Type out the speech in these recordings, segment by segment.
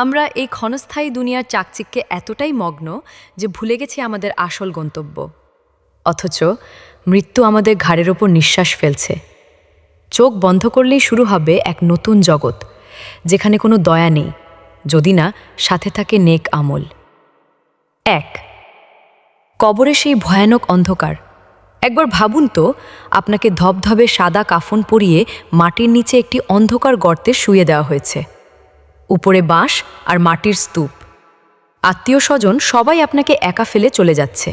আমরা এই ক্ষণস্থায়ী দুনিয়ার চাকচিক্যে এতটাই মগ্ন যে ভুলে গেছি আমাদের আসল গন্তব্য। অথচ মৃত্যু আমাদের ঘাড়ের ওপর নিঃশ্বাস ফেলছে। চোখ বন্ধ করলেই শুরু হবে এক নতুন জগৎ, যেখানে কোনো দয়া নেই, যদি না সাথে থাকে নেক আমল। 1, কবরে সেই ভয়ানক অন্ধকার। একবার ভাবুন তো, আপনাকে ধবধবে সাদা কাফন পরিয়ে মাটির নিচে একটি অন্ধকার গর্তে শুইয়ে দেওয়া হয়েছে। উপরে বাঁশ আর মাটির স্তূপ। আত্মীয় স্বজন সবাই আপনাকে একা ফেলে চলে যাচ্ছে।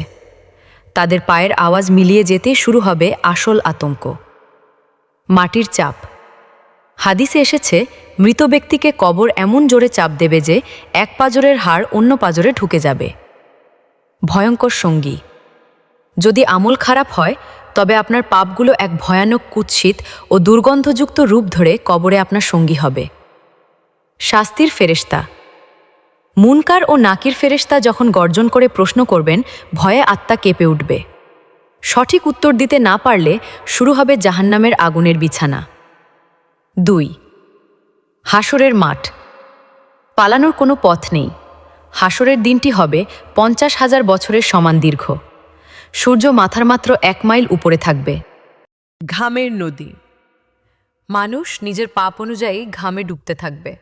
তাদের পায়ের আওয়াজ মিলিয়ে যেতে শুরু হবে আসল আতঙ্ক। মাটির চাপ। হাদিসে এসেছে, মৃত ব্যক্তিকে কবর এমন জোরে চাপ দেবে যে এক পাঁজরের হাড় অন্য পাঁজরে ঢুকে যাবে। ভয়ঙ্কর সঙ্গী। যদি আমল খারাপ হয়, তবে আপনার পাপগুলো এক ভয়ানক কুৎসিত ও দুর্গন্ধযুক্ত রূপ ধরে কবরে আপনার সঙ্গী হবে। শাস্তির ফেরেশতা। মুনকার ও নাকির ফেরেশতা যখন গর্জন করে প্রশ্ন করবেন, ভয়ে আত্মা কেঁপে উঠবে। সঠিক উত্তর দিতে না পারলে শুরু হবে জাহান্নামের আগুনের বিছানা। 2, হাসরের মাঠ। পালানোর কোনো পথ নেই। হাসরের দিনটি হবে 50,000 বছরের সমান দীর্ঘ। সূর্য মাথার মাত্র 1 মাইল উপরে থাকবে। ঘামের নদী। মানুষ নিজের পাপ অনুযায়ী ঘামে ডুবতে থাকবে।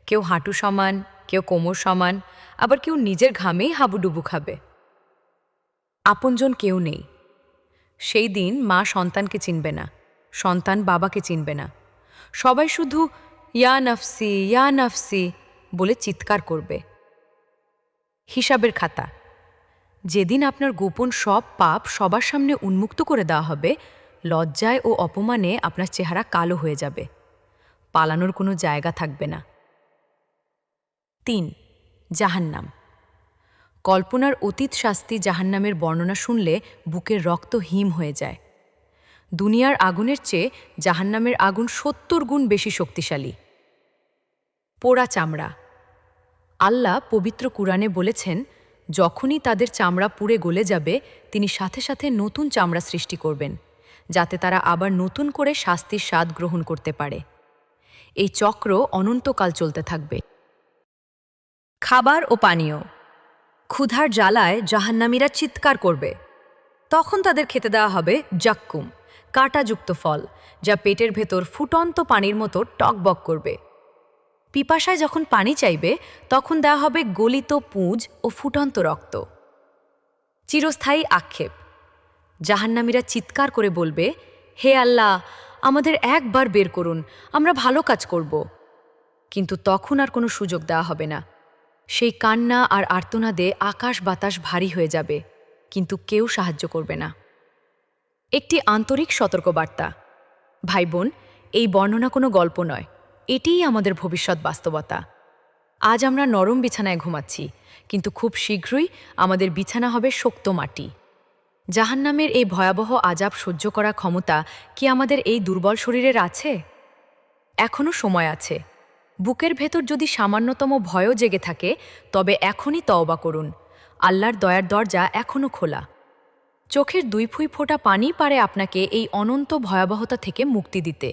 কেউ হাঁটু সমান, কেউ কোমর সমান, আবার কেউ নিজের ঘামেই হাবুডুবু খাবে। আপনজন কেউ নেই। সেই দিন মা সন্তানকে চিনবে না, সন্তান বাবাকে চিনবে না। সবাই শুধু ইয়া নফসি ইয়া নফসি বলে চিৎকার করবে। হিসাবের খাতা। যেদিন আপনার গোপন সব পাপ সবার সামনে উন্মুক্ত করে দেওয়া হবে, লজ্জায় ও অপমানে আপনার চেহারা কালো হয়ে যাবে। পালানোর কোনো জায়গা থাকবে না। 3, জাহান্নাম। কল্পনার অতীত শাস্তি জাহান্নামের বর্ণনা শুনলে বুকের রক্ত হিম হয়ে যায়। দুনিয়ার আগুনের চেয়ে জাহান্নামের আগুন 70 গুণ বেশি শক্তিশালী। পোড়া চামড়া। আল্লাহ পবিত্র কুরআনে বলেছেন, যখনই তাদের চামড়া পুড়ে গলে যাবে, তিনি সাথে সাথে নতুন চামড়া সৃষ্টি করবেন, যাতে তারা আবার নতুন করে শাস্তির স্বাদ গ্রহণ করতে পারে। এই চক্র অনন্তকাল চলতে থাকবে। খাবার ও পানীয়। ক্ষুধার জ্বালায় জাহান্নামীরা চিৎকার করবে। তখন তাদের খেতে দেওয়া হবে জাক্কুম, কাঁটাযুক্ত ফল, যা পেটের ভেতর ফুটন্ত পানির মতো টকবক করবে। পিপাসায় যখন পানি চাইবে, তখন দেওয়া হবে গলিত পুঁজ ও ফুটন্ত রক্ত। চিরস্থায়ী আক্ষেপ। জাহান্নামীরা চিৎকার করে বলবে, হে আল্লাহ, আমাদের একবার বের করুন, আমরা ভালো কাজ করব। কিন্তু তখন আর কোনো সুযোগ দেওয়া হবে না। সেই কান্না আর আর্তনাদে আকাশ বাতাস ভারী হয়ে যাবে, কিন্তু কেউ সাহায্য করবে না। একটি আন্তরিক সতর্কবার্তা। ভাই বোন, এই বর্ণনা কোনো গল্প নয়, এটিই আমাদের ভবিষ্যৎ বাস্তবতা। আজ আমরা নরম বিছানায় ঘুমাচ্ছি, কিন্তু খুব শীঘ্রই আমাদের বিছানা হবে শক্ত মাটি। জাহান্নামের এই ভয়াবহ আযাব সহ্য করার ক্ষমতা কি আমাদের এই দুর্বল শরীরের আছে? এখনও সময় আছে। বুকের ভেতর যদি সামান্যতম ভয়ও জেগে থাকে, তবে এখনই তওবা করুন। আল্লাহর দয়ার দরজা এখনও খোলা। চোখের 2 ফুঁই ফোঁটা পানি পারে আপনাকে এই অনন্ত ভয়াবহতা থেকে মুক্তি দিতে।